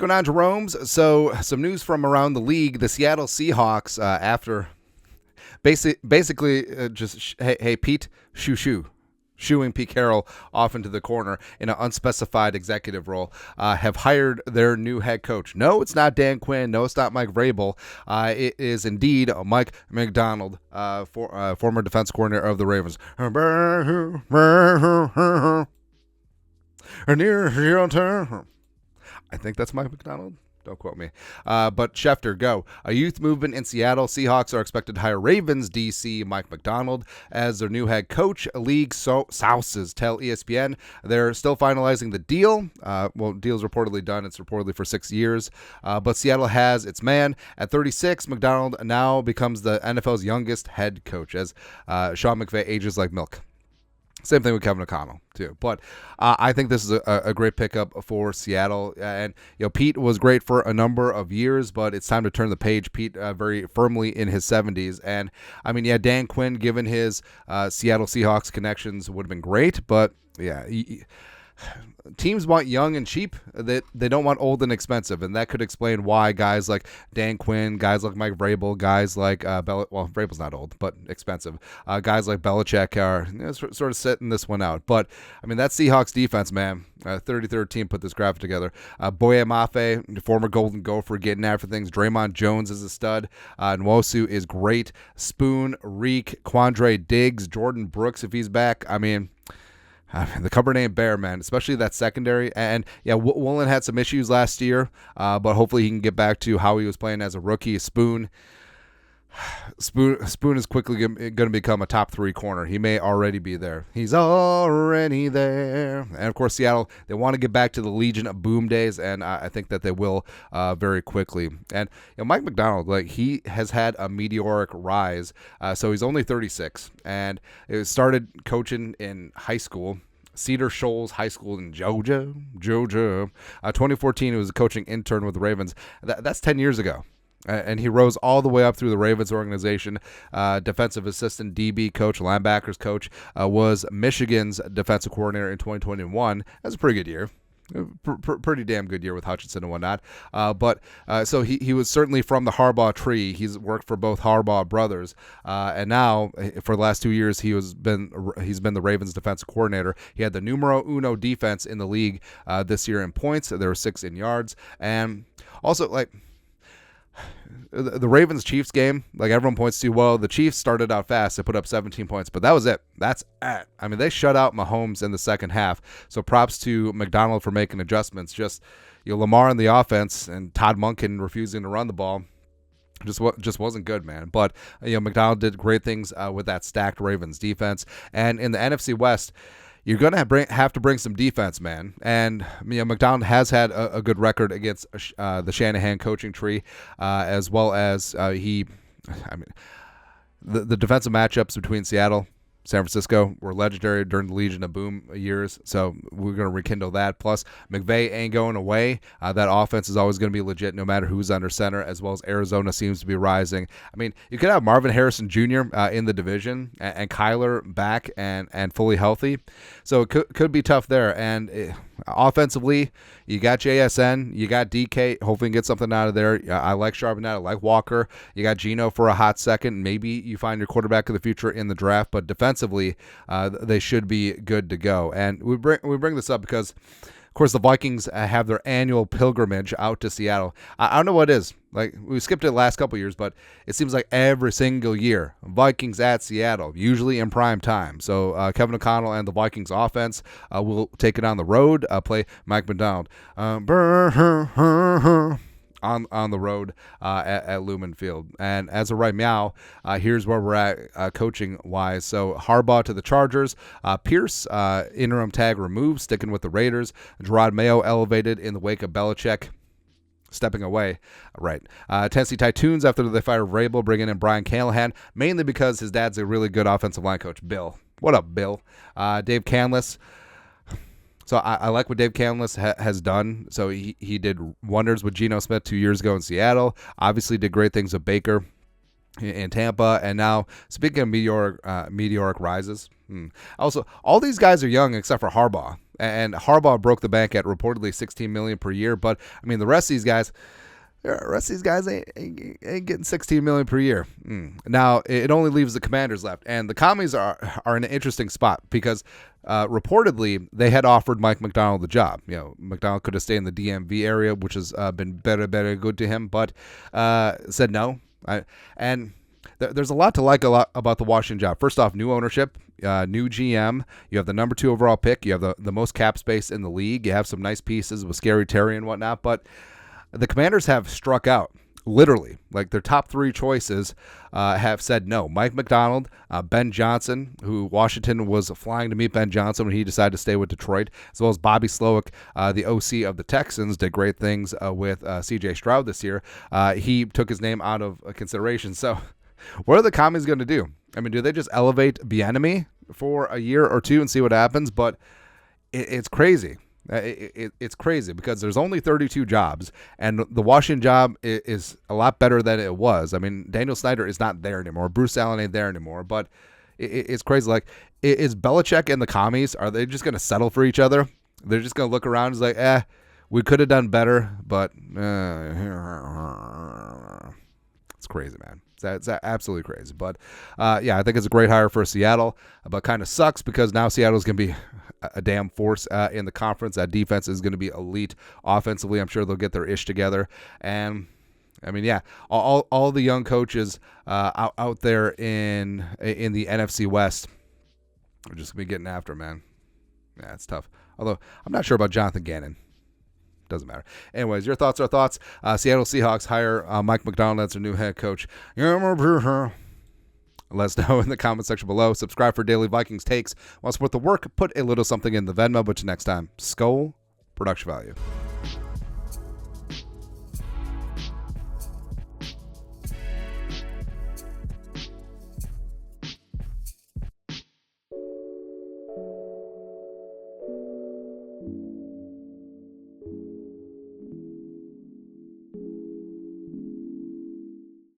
going on, Jerome's? So, some news from around the league. The Seattle Seahawks, after basically just, hey, Pete, shooing Pete Carroll off into the corner in an unspecified executive role, have hired their new head coach. No, it's not Dan Quinn. No, it's not Mike Vrabel. It is indeed Mike Macdonald, former defense coordinator of the Ravens. I think that's Mike Macdonald. Don't quote me. But Schefter, go. A youth movement in Seattle. Seahawks are expected to hire Ravens DC Mike Macdonald as their new head coach. League sources tell ESPN they're still finalizing the deal. Deal's reportedly done. It's reportedly for 6 years. But Seattle has its man. At 36, Macdonald now becomes the NFL's youngest head coach as Sean McVay ages like milk. Same thing with Kevin O'Connell, too. But I think this is a great pickup for Seattle. And, Pete was great for a number of years, but it's time to turn the page. Pete very firmly in his 70s. And, Dan Quinn, given his Seattle Seahawks connections, would have been great. But, teams want young and cheap. They don't want old and expensive, and that could explain why guys like Dan Quinn, guys like Mike Vrabel, guys like Vrabel's not old, but expensive. Guys like Belichick are sort of sitting this one out. But, that Seahawks defense, man, 33rd team put this graphic together. Boye Mafe, former Golden Gopher, getting after things. Draymond Jones is a stud. Nwosu is great. Spoon, Reek, Quandre Diggs, Jordan Brooks if he's back. The cupboard ain't bare, man, especially that secondary. And, Woolen had some issues last year, but hopefully he can get back to how he was playing as a rookie. Spoon is quickly going to become a top 3 corner. He may already be there. He's already there. And, of course, Seattle, they want to get back to the Legion of Boom days, and I think that they will very quickly. And Mike Macdonald, he has had a meteoric rise. So he's only 36, and it started coaching in high school. Cedar Shoals High School in Georgia. 2014, he was a coaching intern with the Ravens. That's 10 years ago. And he rose all the way up through the Ravens organization. Defensive assistant, DB coach, linebackers coach, was Michigan's defensive coordinator in 2021. That's a pretty good year. Pretty damn good year with Hutchinson and whatnot. So he was certainly from the Harbaugh tree. He's worked for both Harbaugh brothers, and now for the last 2 years he's been the Ravens defensive coordinator. He had the numero uno defense in the league this year in points. There were 6 in yards, and also the Ravens-Chiefs game, everyone points to, well, the Chiefs started out fast. They put up 17 points, but that was it. That's it. They shut out Mahomes in the second half. So props to Macdonald for making adjustments. Just Lamar in the offense and Todd Monken refusing to run the ball just wasn't good, man. But Macdonald did great things with that stacked Ravens defense. And in the NFC West, you're going to have to bring some defense, man. And Macdonald has had a good record against the Shanahan coaching tree, as well as the defensive matchups between Seattle, San Francisco were legendary during the Legion of Boom years, so we're going to rekindle that. Plus, McVay ain't going away. That offense is always going to be legit no matter who's under center, as well as Arizona seems to be rising. You could have Marvin Harrison Jr. In the division and Kyler back and fully healthy, so it could be tough there. And offensively, you got JSN, you got DK. Hopefully, you can get something out of there. I like Charbonnet, I like Walker. You got Geno for a hot second. Maybe you find your quarterback of the future in the draft, but defensively, they should be good to go. And we bring this up because, of course, the Vikings have their annual pilgrimage out to Seattle. I don't know what it is. We skipped it the last couple years, but it seems like every single year, Vikings at Seattle, usually in prime time. So Kevin O'Connell and the Vikings offense will take it on the road, play Mike Macdonald on the road at Lumen Field. And as of right now, here's where we're at coaching-wise. So Harbaugh to the Chargers. Pierce, interim tag removed, sticking with the Raiders. Gerard Mayo elevated in the wake of Belichick stepping away. Right. Tennessee Titans, after they fired Vrabel, bringing in Brian Callahan, mainly because his dad's a really good offensive line coach. Bill. What up, Bill? Dave Canlis. So I like what Dave Canlis has done. So he did wonders with Geno Smith 2 years ago in Seattle. Obviously did great things with Baker in Tampa, and now speaking of meteoric rises. Also, all these guys are young except for Harbaugh, and Harbaugh broke the bank at reportedly $16 million per year. But I mean, the rest of these guys ain't getting $16 million per year. Now it only leaves the Commanders left, and the Commies are in an interesting spot because reportedly they had offered Mike Macdonald the job. You know, Macdonald could have stayed in the DMV area, which has been better good to him, but said no. There's a lot to like about the Washington job. First off, new ownership, new GM. You have the number 2 overall pick. You have the most cap space in the league. You have some nice pieces with Scary Terry and whatnot. But the Commanders have struck out, literally. Like their top 3 choices have said no. Mike Macdonald, Ben Johnson, who Washington was flying to meet Ben Johnson when he decided to stay with Detroit, as well as Bobby Slowick, the OC of the Texans, did great things with C.J. Stroud this year. He took his name out of consideration. So what are the Commies going to do? I mean, do they just elevate Bieniemy for a year or two and see what happens? But it's crazy. It's crazy because there's only 32 jobs, and the Washington job is a lot better than it was. I mean, Daniel Snyder is not there anymore. Bruce Allen ain't there anymore. But it's crazy. Like, is Belichick and the Commies, are they just going to settle for each other? They're just going to look around and be like, we could have done better, but it's crazy, man. It's absolutely crazy. But, yeah, I think it's a great hire for Seattle, but kind of sucks because now Seattle's going to be a damn force in the conference. That defense is going to be elite offensively. I'm sure they'll get their ish together. And, I mean, yeah, all the young coaches out there in the NFC West are just going to be getting after, man. Yeah, it's tough. Although, I'm not sure about Jonathan Gannon. Doesn't matter. Anyways, your thoughts are thoughts. Seattle Seahawks hire Mike Macdonald as their new head coach. Let us know in the comment section below. Subscribe for daily Vikings takes. Want to support the work? Put a little something in the Venmo. But next time, Skull Production Value.